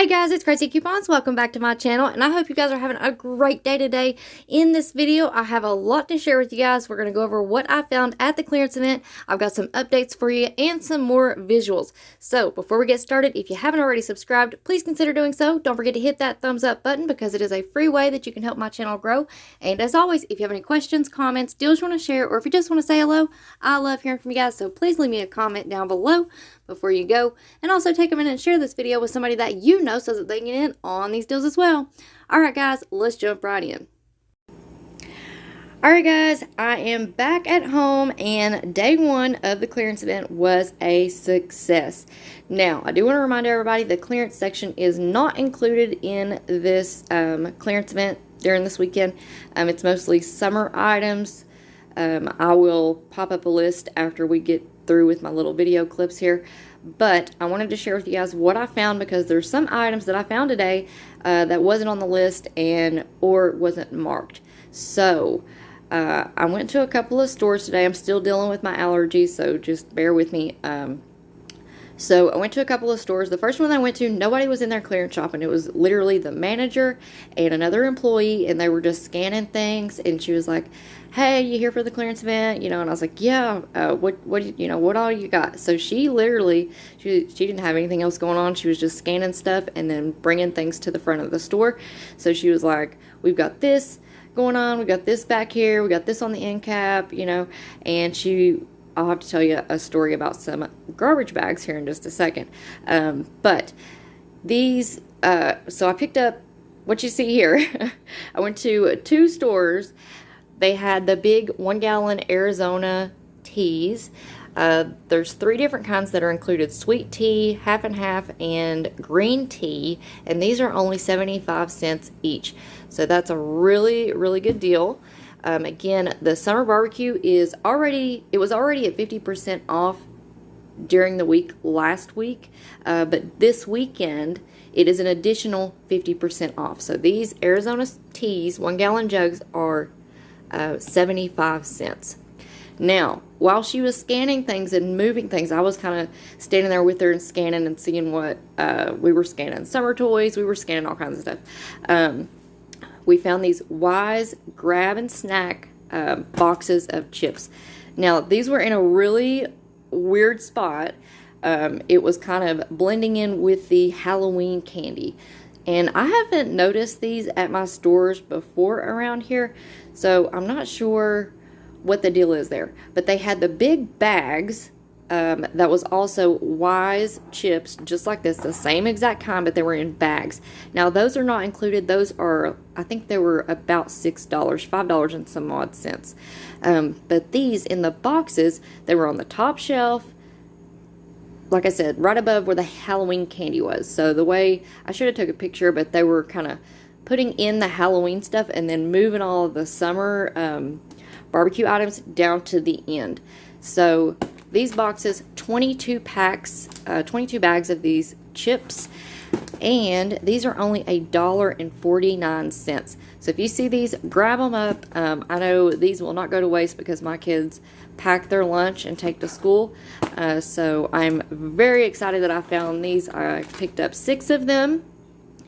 Hey guys, it's Crazy Coupons. Welcome back to my channel, and I hope you guys are having a great day today. In this video, I have a lot to share with you guys. We're going to go over what I found at the clearance event. I've got some updates for you and some more visuals. So before we get started, if you haven't already subscribed, please consider doing so. Don't forget to hit that thumbs up button because it is a free way that you can help my channel grow. And as always, if you have any questions, comments, deals you want to share, or if you just want to say hello, I love hearing from you guys. So please leave me a comment down below before you go, and also take a minute and share this video with somebody that you know so that they can get in on these deals as well. Alright guys, let's jump right in. Alright guys, I am back at home, and day one of the clearance event was a success. Now, I do want to remind everybody the clearance section is not included in this clearance event during this weekend. It's mostly summer items. I will pop up a list after we get through with my little video clips here, but I wanted to share with you guys what I found because there's some items that I found today that wasn't on the list or wasn't marked. So I went to a couple of stores today. I'm still dealing with my allergies, so just bear with me. So I went to a couple of stores. The first one I went to, nobody was in their clearance shop, and it was literally the manager and another employee, and they were just scanning things. And she was like, "Hey, you here for the clearance event?" And I was like, "Yeah. What all you got?" So she literally, she didn't have anything else going on. She was just scanning stuff and then bringing things to the front of the store. So she was like, "We've got this going on. We got this back here. We got this on the end cap." And I'll have to tell you a story about some garbage bags here in just a second. But these, so I picked up what you see here. I went to two stores. They had the big 1 gallon Arizona teas. There's 3 different kinds that are included: sweet tea, half and half, and green tea. And these are only 75 cents each. So that's a really, really good deal. Again, the summer barbecue was already at 50% off during the week last week, but this weekend it is an additional 50% off. So these Arizona teas 1 gallon jugs are 75 cents. Now, while she was scanning things and moving things, I was kind of standing there with her and scanning and seeing what we were scanning. Summer toys, we were scanning all kinds of stuff. We found these Wise grab and snack boxes of chips. Now, these were in a really weird spot. It was kind of blending in with the Halloween candy. And I haven't noticed these at my stores before around here, so I'm not sure what the deal is there. But they had the big bags that was also Wise chips, just like this, the same exact kind, but they were in bags. Now, those are not included. Those are, I think they were about $6, $5 and some odd cents. But these in the boxes, they were on the top shelf, like I said, right above where the Halloween candy was. So the way, I should have took a picture, but they were kind of putting in the Halloween stuff and then moving all of the summer barbecue items down to the end. So these boxes, 22 packs, 22 bags of these chips, and these are only $1.49. So if you see these, grab them up. I know these will not go to waste because my kids pack their lunch and take to school. So I'm very excited that I found these. I picked up 6 of them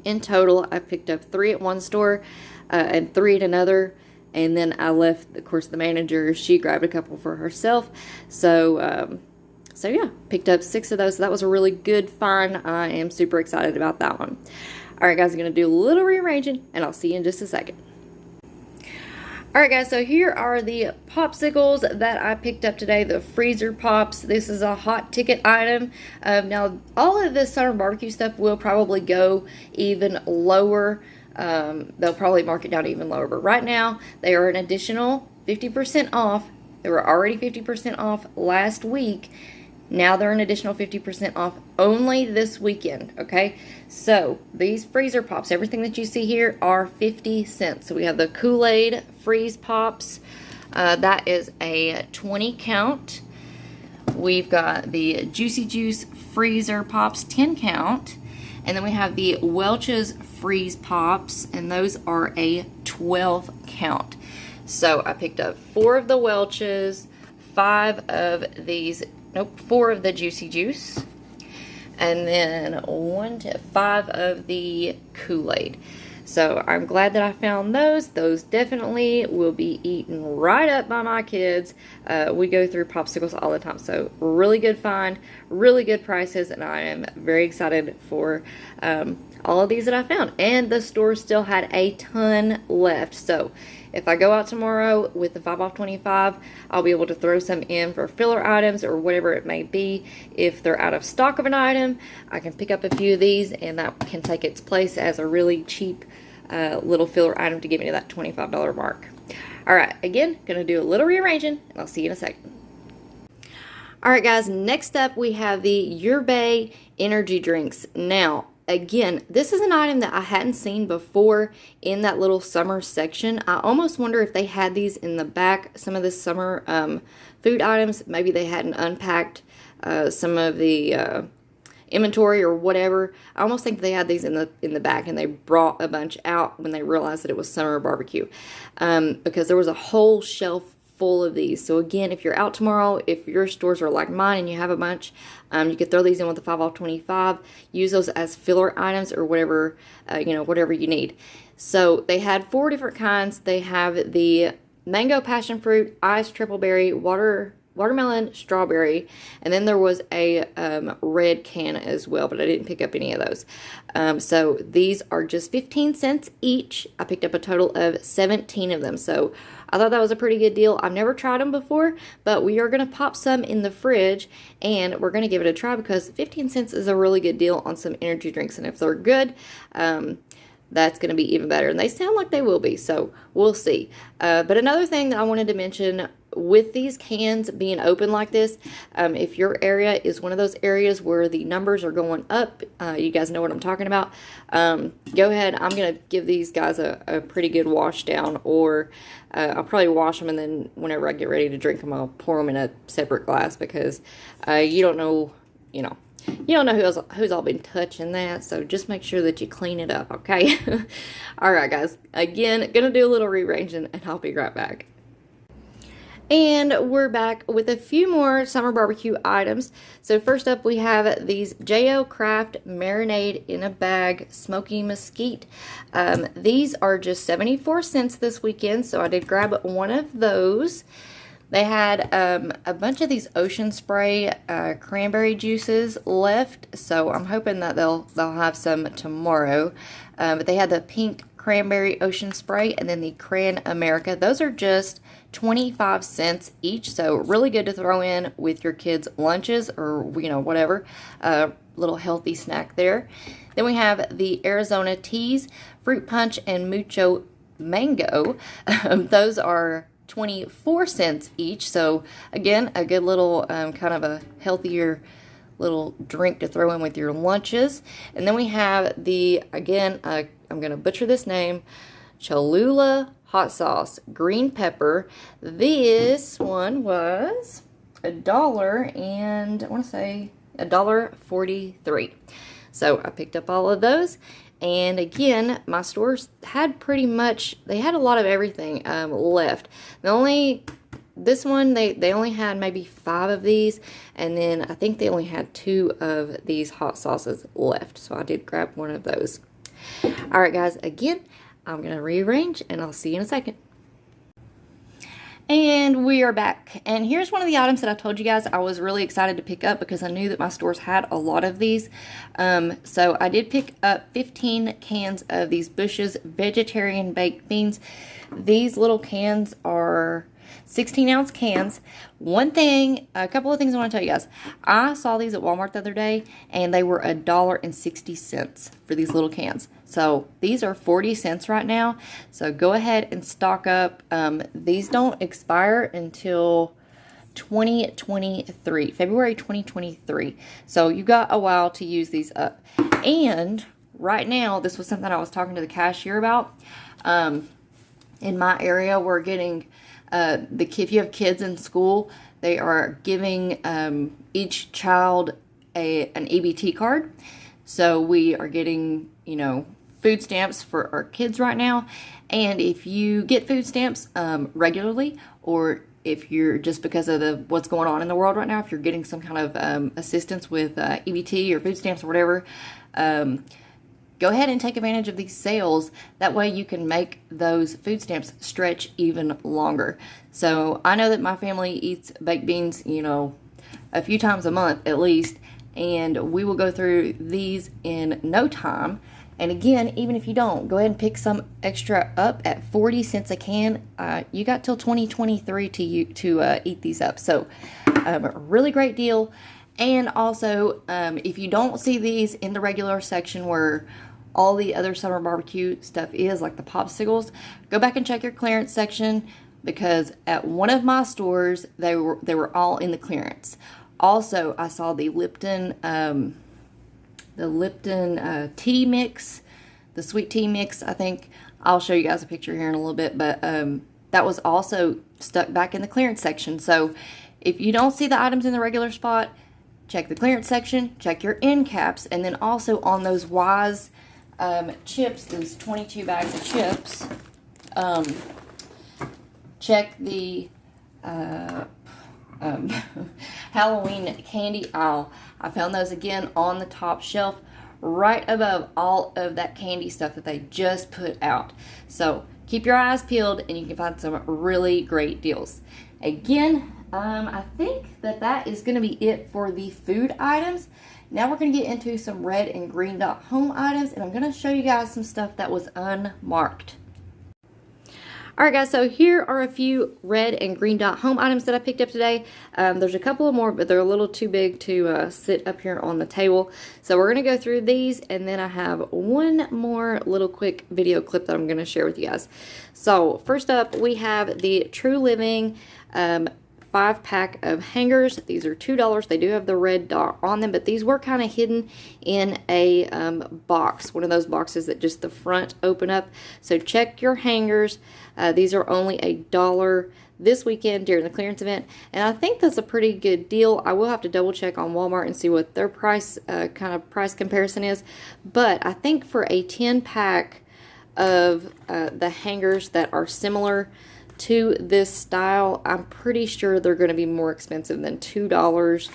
in total. I picked up 3 at one store and 3 at another. And then I left, of course, the manager, she grabbed a couple for herself. So yeah, picked up 6 of those. So that was a really good find. I am super excited about that one. All right, guys, I'm going to do a little rearranging, and I'll see you in just a second. All right, guys, so here are the popsicles that I picked up today, the freezer pops. This is a hot ticket item. Now, all of this summer barbecue stuff will probably go even lower. They'll probably mark it down even lower, but right now they are an additional 50% off. They were already 50% off last week. Now they're an additional 50% off only this weekend, okay? So these freezer pops, everything that you see here are 50 cents. So we have the Kool-Aid freeze pops. That is a 20 count. We've got the Juicy Juice freezer pops 10 count. And then we have the Welch's freeze pops, and those are a 12 count. So I picked up 4 of the Welch's, 4 of the Juicy Juice. and then 1 to 5 of the Kool-Aid. So I'm glad that I found those. Those definitely will be eaten right up by my kids. We go through Popsicles all the time. So really good find, really good prices, and I am very excited for all of these that I found. And the store still had a ton left. So if I go out tomorrow with the 5 off 25, I'll be able to throw some in for filler items or whatever it may be. If they're out of stock of an item, I can pick up a few of these, and that can take its place as a really cheap little filler item to get me to that $25 mark. Alright, again, gonna do a little rearranging, and I'll see you in a second. Alright guys, next up we have the Yerba energy drinks. Now, again, this is an item that I hadn't seen before in that little summer section. I almost wonder if they had these in the back, some of the summer food items. Maybe they hadn't unpacked some of the inventory or whatever. I almost think they had these in the back, and they brought a bunch out when they realized that it was summer barbecue, because there was a whole shelf full of these. So again, if you're out tomorrow, if your stores are like mine and you have a bunch, you could throw these in with the 5 off 25, use those as filler items or whatever, whatever you need. So they had 4 different kinds. They have the mango passion fruit, iced triple berry, watermelon, strawberry, and then there was a red can as well, but I didn't pick up any of those. So these are just 15 cents each. I picked up a total of 17 of them, so I thought that was a pretty good deal. I've never tried them before, but we are going to pop some in the fridge, and we're going to give it a try because 15 cents is a really good deal on some energy drinks, and if they're good, that's going to be even better, and they sound like they will be, so we'll see. But another thing that I wanted to mention with these cans being open like this, if your area is one of those areas where the numbers are going up, you guys know what I'm talking about, go ahead. I'm going to give these guys a pretty good wash down, or I'll probably wash them, and then whenever I get ready to drink them, I'll pour them in a separate glass, because you don't know, you don't know who's all been touching that, so just make sure that you clean it up, okay? Alright guys, again, gonna do a little rearranging, and I'll be right back. And we're back with a few more summer barbecue items. So first up we have these J.O. Craft Marinade in a Bag Smoky Mesquite. These are just 74 cents this weekend, so I did grab one of those. They had a bunch of these Ocean Spray cranberry juices left, so I'm hoping that they'll have some tomorrow. But they had the pink cranberry Ocean Spray and then the Cran America. Those are just 25 cents each, so really good to throw in with your kids' lunches or whatever. Little healthy snack there. Then we have the Arizona Teas Fruit Punch and Mucho Mango. Those are 24 cents each, so again, a good little kind of a healthier little drink to throw in with your lunches. And then we have the, again, I'm going to butcher this name, Cholula hot sauce, green pepper. This one was $1 and I want to say $1.43. So I picked up all of those. And again, my stores had pretty much, they had a lot of everything left. This one, they only had maybe 5 of these, and then I think they only had 2 of these hot sauces left. So I did grab one of those. Alright guys, again, I'm going to rearrange, and I'll see you in a second. And we are back, and here's one of the items that I told you guys I was really excited to pick up because I knew that my stores had a lot of these. So I did pick up 15 cans of these Bush's vegetarian baked beans. These little cans are 16-ounce cans. A couple of things I want to tell you guys. I saw these at Walmart the other day, and they were $1.60 for these little cans. So these are 40 cents right now. So go ahead and stock up. These don't expire until 2023, February 2023. So you got a while to use these up. And right now, this was something I was talking to the cashier about. In my area, we're getting if you have kids in school, they are giving each child an EBT card. So we are getting, food stamps for our kids right now. And if you get food stamps regularly, or if you're just because of what's going on in the world right now, if you're getting some kind of assistance with EBT or food stamps or whatever, go ahead and take advantage of these sales. That way you can make those food stamps stretch even longer. So I know that my family eats baked beans, you know, a few times a month at least, and we will go through these in no time. And again, even if you don't, go ahead and pick some extra up at 40 cents a can. You got till 2023 to eat these up. So really great deal. And also, if you don't see these in the regular section where all the other summer barbecue stuff is, like the Popsicles, go back and check your clearance section, because at one of my stores, they were all in the clearance. Also, I saw the Lipton tea mix, the sweet tea mix, I think. I'll show you guys a picture here in a little bit, but that was also stuck back in the clearance section. So if you don't see the items in the regular spot, check the clearance section, check your end caps, and then also on those Wise chips, those 22 bags of chips, check the Halloween candy aisle. I found those again on the top shelf, right above all of that candy stuff that they just put out. So keep your eyes peeled and you can find some really great deals. Again, I think that is going to be it for the food items. Now we're going to get into some red and green dot home items, and I'm going to show you guys some stuff that was unmarked. Alright guys, so here are a few red and green dot home items that I picked up today. There's a couple of more, but they're a little too big to sit up here on the table. So we're going to go through these, and then I have one more little quick video clip that I'm going to share with you guys. So first up, we have the True Living 5-pack of hangers. These are $2. They do have the red dot on them, but these were kind of hidden in a box, one of those boxes that just the front open up. So check your hangers. These are only $1 this weekend during the clearance event, and I think that's a pretty good deal. I will have to double check on Walmart and see what their price price comparison is, but I think for a 10-pack of the hangers that are similar to this style, I'm pretty sure they're going to be more expensive than $2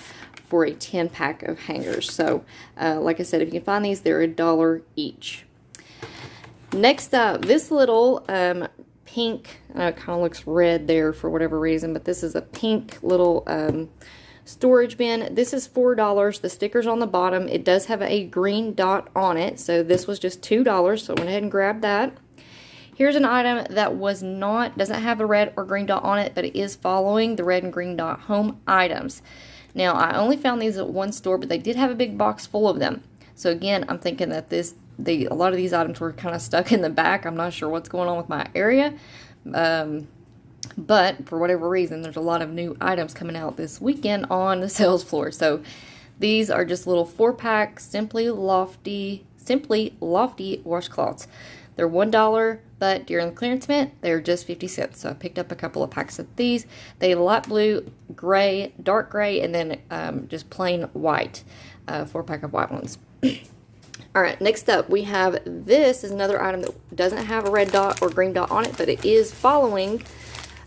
for a 10-pack of hangers. So like I said, if you can find these, they're $1 each. Next up, this little pink, I know it kind of looks red there for whatever reason, but this is a pink little storage bin. This is $4. The sticker's on the bottom. It does have a green dot on it, so this was just $2, so I went ahead and grabbed that. Here's an item that doesn't have a red or green dot on it, but it is following the red and green dot home items. Now, I only found these at one store, but they did have a big box full of them. So again, I'm thinking that a lot of these items were kind of stuck in the back. I'm not sure what's going on with my area. But for whatever reason, there's a lot of new items coming out this weekend on the sales floor. So these are just little 4-pack Simply Lofty washcloths. They're $1, but during the clearance event, they're just 50 cents. So I picked up a couple of packs of these. They light blue, gray, dark gray, and then just plain white. 4-pack of white ones. Alright, next up we have, this is another item that doesn't have a red dot or green dot on it, but it is following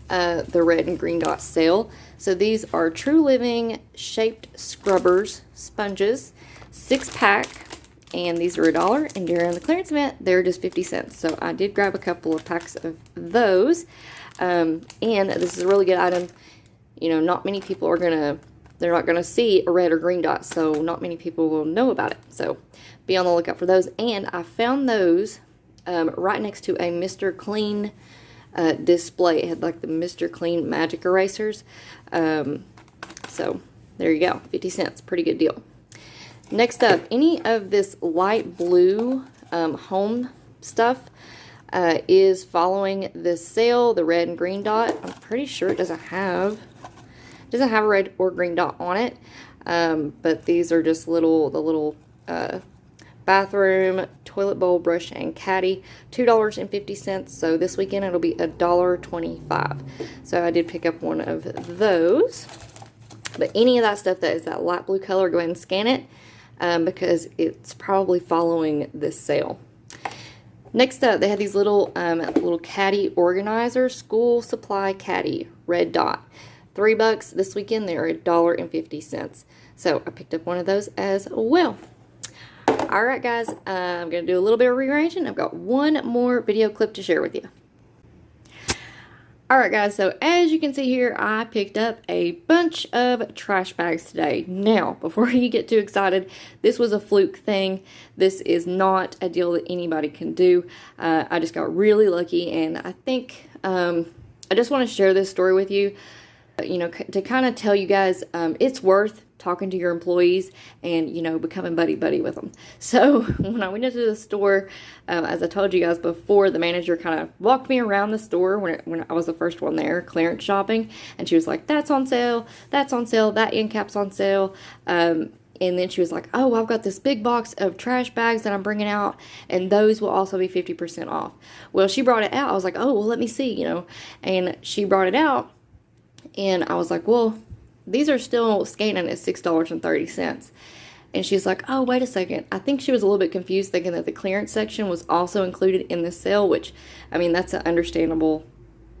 the red and green dot sale. So these are True Living shaped scrubbers, sponges, 6-pack. And these are $1, and during the clearance event, they're just 50 cents. So I did grab a couple of packs of those. And this is a really good item. You know, not many people they're not gonna see a red or green dot, so not many people will know about it. So be on the lookout for those. And I found those right next to a Mr. Clean display. It had like the Mr. Clean magic erasers. So there you go, 50 cents, pretty good deal. Next up, any of this light blue home stuff is following this sale, the red and green dot. I'm pretty sure it doesn't have a red or green dot on it, but these are just the little bathroom, toilet bowl, brush, and caddy, $2.50. So this weekend it'll be $1.25. So I did pick up one of those. But any of that stuff that is that light blue color, go ahead and scan it. Because it's probably following this sale. Next up, they had these little little caddy organizers, school supply caddy, red dot. $3 this weekend. They're $1.50. So I picked up one of those as well. Alright guys, I'm going to do a little bit of rearranging. I've got one more video clip to share with you. Alright guys, so as you can see here, I picked up a bunch of trash bags today. Now, before you get too excited, this was a fluke thing. This is not a deal that anybody can do. I just got really lucky, and I think I just want to share this story with you, you know, to kind of tell you guys it's worth talking to your employees and, you know, becoming buddy-buddy with them. So when I went into the store, as I told you guys before, the manager kind of walked me around the store when I was the first one there, clearance shopping, and she was like, that's on sale, that end cap's on sale. And then she was like, oh, I've got this big box of trash bags that I'm bringing out, and those will also be 50% off. Well, she brought it out. I was like, oh, well, let me see, you know. And she brought it out, and I was like, well, these are still scanning at $6.30. And she's like, oh, wait a second. I think she was a little bit confused, thinking that the clearance section was also included in the sale, which, I mean, that's an understandable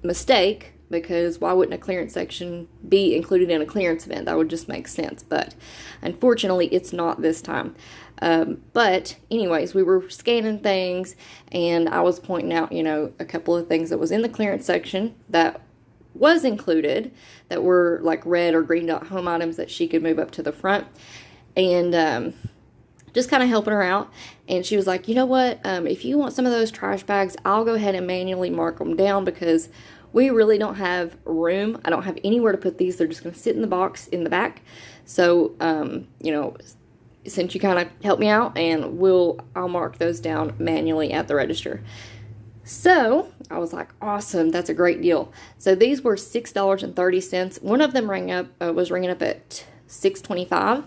mistake, because why wouldn't a clearance section be included in a clearance event? That would just make sense. But unfortunately, it's not this time. But anyways, we were scanning things, and I was pointing out, you know, a couple of things that was in the clearance section that was included, that were like red or green dot home items that she could move up to the front, and just kind of helping her out. And she was like, you know what, if you want some of those trash bags, I'll go ahead and manually mark them down, because we really don't have room. I don't have anywhere to put these. They're just going to sit in the box in the back. So you know, since you kind of helped me out, and I'll mark those down manually at the register. So I was like, awesome, that's a great deal. So these were $6.30. One of them was ringing up at $6.25,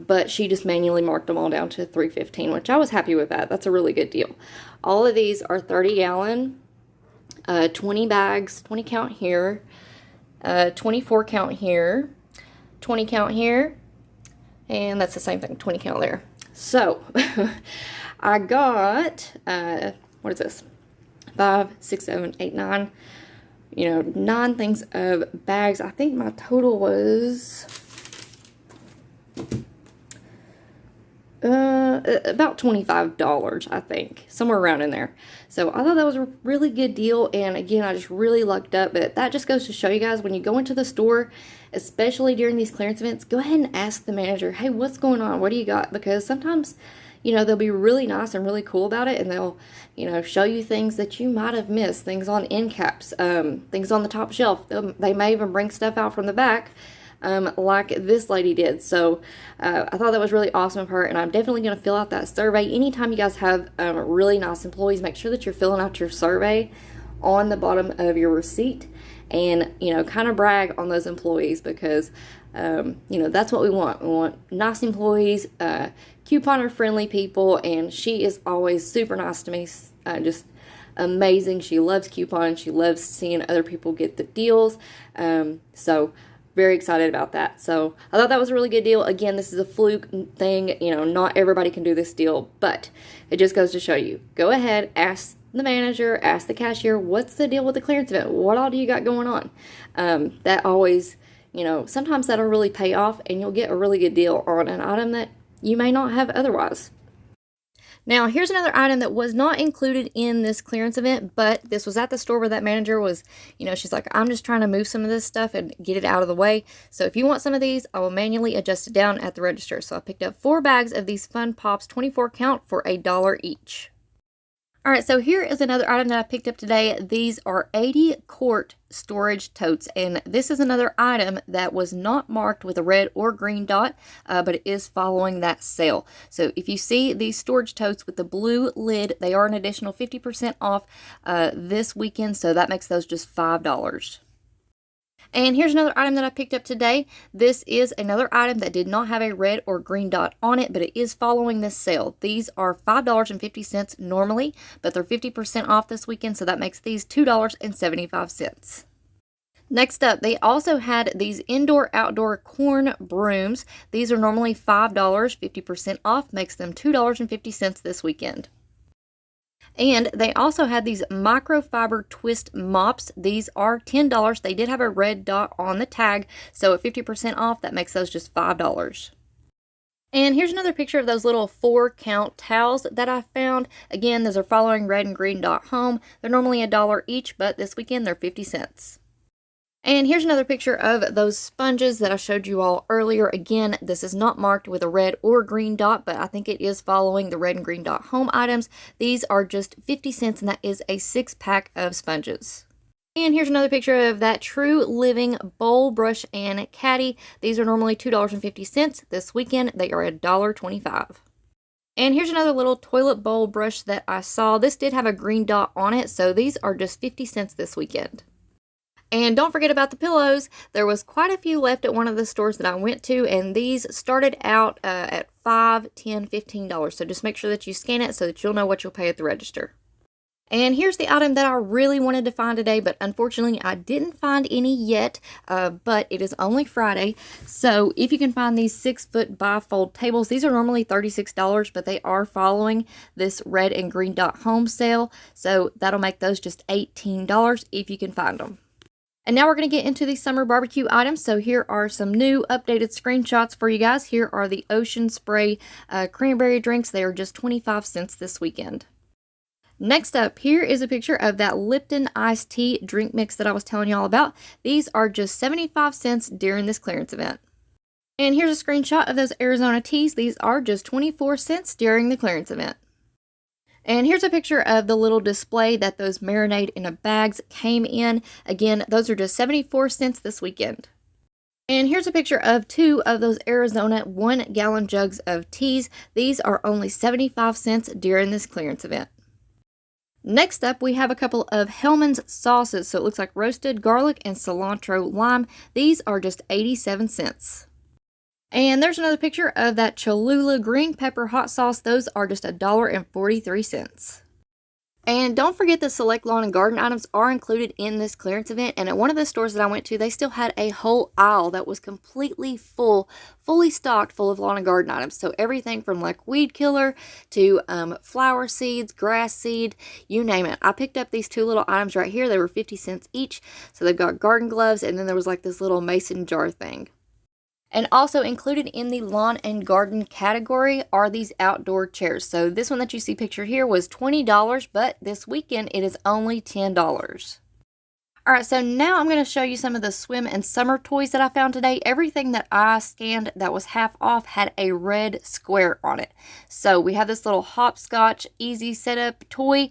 but she just manually marked them all down to $3.15, which I was happy with that. That's a really good deal. All of these are 30-gallon, 20 bags, 20 count here, 24 count here, 20 count here, and that's the same thing, 20 count there. So I got what is this? 5, 6, 7, 8, 9. You know, 9 things of bags. I think my total was about $25, I think. Somewhere around in there. So I thought that was a really good deal. And again, I just really lucked up. But that just goes to show you guys, when you go into the store, especially during these clearance events, go ahead and ask the manager, hey, what's going on? What do you got? Because sometimes, you know, they'll be really nice and really cool about it, and they'll, you know, show you things that you might have missed, things on end caps, things on the top shelf. They may even bring stuff out from the back, like this lady did. So I thought that was really awesome of her, and I'm definitely going to fill out that survey. Anytime you guys have really nice employees, make sure that you're filling out your survey on the bottom of your receipt, and, you know, kind of brag on those employees, because you know, that's what we want. We want nice employees, couponer friendly people, and she is always super nice to me, just amazing. She loves couponing. She loves seeing other people get the deals. So very excited about that. So I thought that was a really good deal. Again, this is a fluke thing. You know, not everybody can do this deal, but it just goes to show you. Go ahead, ask the manager, ask the cashier, what's the deal with the clearance event? What all do you got going on? That always, you know, sometimes that'll really pay off, and you'll get a really good deal on an item that you may not have otherwise. Now, here's another item that was not included in this clearance event, but this was at the store where that manager was, you know, she's like, I'm just trying to move some of this stuff and get it out of the way. So if you want some of these, I will manually adjust it down at the register. So I picked up 4 bags of these Fun Pops 24 count for $1 each. Alright, so here is another item that I picked up today. These are 80 quart storage totes, and this is another item that was not marked with a red or green dot, but it is following that sale. So if you see these storage totes with the blue lid, they are an additional 50% off this weekend, so that makes those just $5. And here's another item that I picked up today. This is another item that did not have a red or green dot on it, but it is following this sale. These are $5.50 normally, but they're 50% off this weekend, so that makes these $2.75. Next up, they also had these indoor-outdoor corn brooms. These are normally $5, 50% off, makes them $2.50 this weekend. And they also had these microfiber twist mops. These are $10. They did have a red dot on the tag, so at 50% off, that makes those just $5. And here's another picture of those little 4-count towels that I found. Again, those are following red and green dot home. They're normally $1 each, but this weekend they're 50 cents. And here's another picture of those sponges that I showed you all earlier. Again, this is not marked with a red or green dot, but I think it is following the red and green dot home items. These are just 50 cents, and that is a 6-pack of sponges. And here's another picture of that True Living bowl, brush, and caddy. These are normally $2.50. This weekend, they are $1.25. And here's another little toilet bowl brush that I saw. This did have a green dot on it, so these are just 50 cents this weekend. And don't forget about the pillows. There was quite a few left at one of the stores that I went to, and these started out at $5, $10, $15. So just make sure that you scan it so that you'll know what you'll pay at the register. And here's the item that I really wanted to find today, but unfortunately I didn't find any yet, but it is only Friday. So if you can find these 6-foot bifold tables, these are normally $36, but they are following this red and green dot home sale. So that'll make those just $18 if you can find them. And now we're going to get into the summer barbecue items. So here are some new updated screenshots for you guys. Here are the Ocean Spray cranberry drinks. They are just 25 cents this weekend. Next up, here is a picture of that Lipton iced tea drink mix that I was telling y'all about. These are just 75 cents during this clearance event. And here's a screenshot of those Arizona teas. These are just 24 cents during the clearance event. And here's a picture of the little display that those marinade in a bags came in. Again, those are just 74 cents this weekend. And here's a picture of 2 of those Arizona 1-gallon jugs of teas. These are only 75 cents during this clearance event. Next up, we have a couple of Hellman's sauces. So it looks like roasted garlic and cilantro lime. These are just 87 cents. And there's another picture of that Cholula green pepper hot sauce. Those are just $1.43. And don't forget the select lawn and garden items are included in this clearance event. And at one of the stores that I went to, they still had a whole aisle that was completely full, fully stocked full of lawn and garden items. So everything from like weed killer to flower seeds, grass seed, you name it. I picked up these 2 little items right here. They were 50 cents each. So they've got garden gloves, and then there was like this little mason jar thing. And also included in the lawn and garden category are these outdoor chairs. So this one that you see pictured here was $20, but this weekend it is only $10. Alright, so now I'm going to show you some of the swim and summer toys that I found today. Everything that I scanned that was half off had a red square on it. So we have this little hopscotch easy setup toy.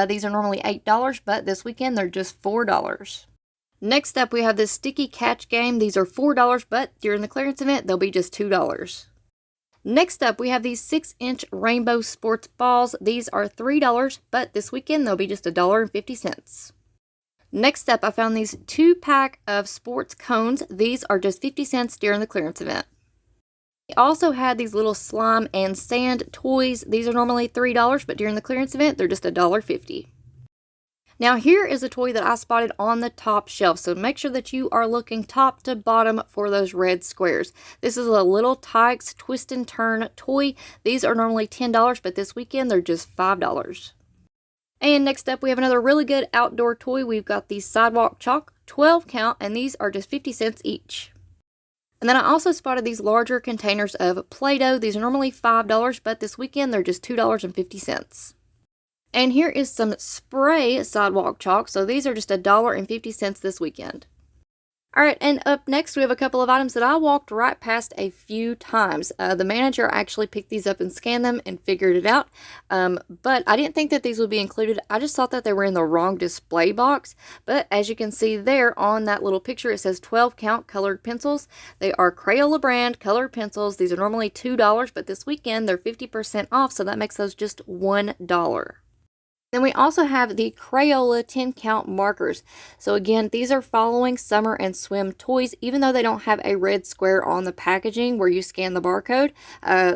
These are normally $8, but this weekend they're just $4. Next up, we have this sticky catch game. These are $4, but during the clearance event, they'll be just $2. Next up, we have these 6-inch rainbow sports balls. These are $3, but this weekend, they'll be just $1.50. Next up, I found these 2-pack of sports cones. These are just 50 cents during the clearance event. We also had these little slime and sand toys. These are normally $3, but during the clearance event, they're just $1.50. Now here is a toy that I spotted on the top shelf, so make sure that you are looking top to bottom for those red squares. This is a little Tikes twist and turn toy. These are normally $10, but this weekend they're just $5. And next up, we have another really good outdoor toy. We've got these Sidewalk Chalk 12 count, and these are just 50 cents each. And then I also spotted these larger containers of Play-Doh. These are normally $5, but this weekend they're just $2.50. And here is some spray sidewalk chalk. So these are just $1.50 this weekend. Alright, and up next we have a couple of items that I walked right past a few times. The manager actually picked these up and scanned them and figured it out. But I didn't think that these would be included. I just thought that they were in the wrong display box. But as you can see there on that little picture, it says 12 count colored pencils. They are Crayola brand colored pencils. These are normally $2, but this weekend they're 50% off, so that makes those just $1. Then we also have the Crayola 10 count markers. So again, these are following summer and swim toys, even though they don't have a red square on the packaging where you scan the barcode.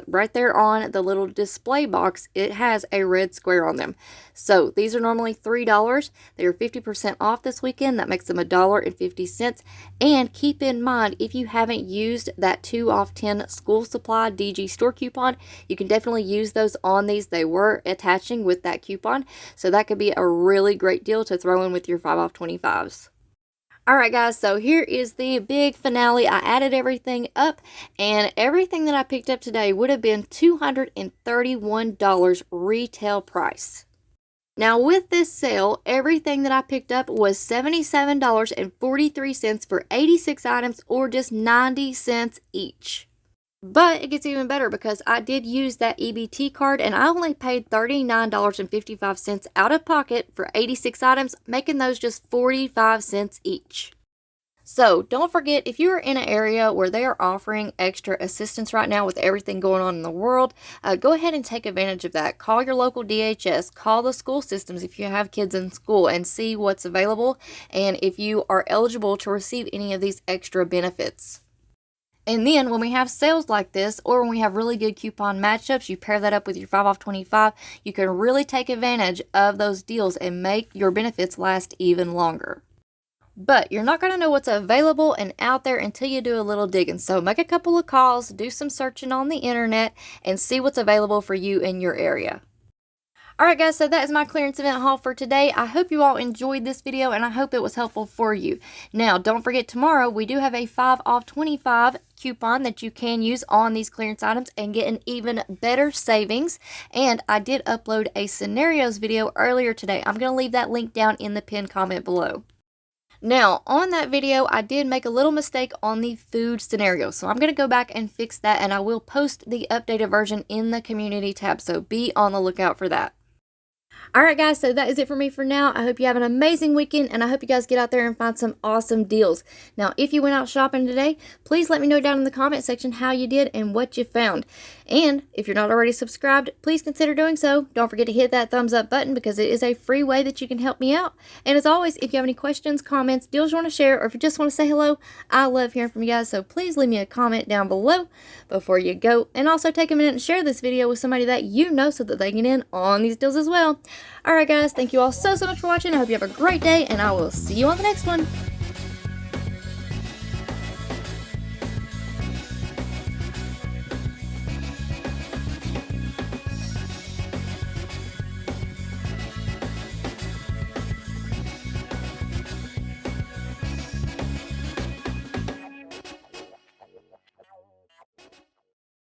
Right there on the little display box, it has a red square on them. So these are normally $3. They are 50% off this weekend. That makes them $1.50. And keep in mind, if you haven't used that 2 off 10 school supply DG store coupon, you can definitely use those on these. They were attaching with that coupon. So that could be a really great deal to throw in with your 5 off 25s. Alright guys, so here is the big finale. I added everything up, and everything that I picked up today would have been $231 retail price. Now with this sale, everything that I picked up was $77.43 for 86 items, or just 90 cents each. But it gets even better because I did use that EBT card, and I only paid $39.55 out of pocket for 86 items, making those just 45 cents each. So don't forget, if you are in an area where they are offering extra assistance right now with everything going on in the world, go ahead and take advantage of that. Call your local DHS, call the school systems if you have kids in school, and see what's available and if you are eligible to receive any of these extra benefits. And then when we have sales like this, or when we have really good coupon matchups, you pair that up with your 5 off 25, you can really take advantage of those deals and make your benefits last even longer. But you're not going to know what's available and out there until you do a little digging. So make a couple of calls, do some searching on the internet, and see what's available for you in your area. Alright guys, so that is my clearance event haul for today. I hope you all enjoyed this video, and I hope it was helpful for you. Now, don't forget, tomorrow we do have a 5 off 25 coupon that you can use on these clearance items and get an even better savings. And I did upload a scenarios video earlier today. I'm going to leave that link down in the pinned comment below. Now, on that video, I did make a little mistake on the food scenario, so I'm going to go back and fix that, and I will post the updated version in the community tab, so be on the lookout for that. Alright guys, so that is it for me for now. I hope you have an amazing weekend, and I hope you guys get out there and find some awesome deals. Now, if you went out shopping today, please let me know down in the comment section how you did and what you found. And if you're not already subscribed, please consider doing so. Don't forget to hit that thumbs up button because it is a free way that you can help me out. And as always, if you have any questions, comments, deals you want to share, or if you just want to say hello, I love hearing from you guys. So please leave me a comment down below before you go. And also take a minute and share this video with somebody that you know so that they can get in on these deals as well. Alright guys, thank you all so much for watching. I hope you have a great day, and I will see you on the next one.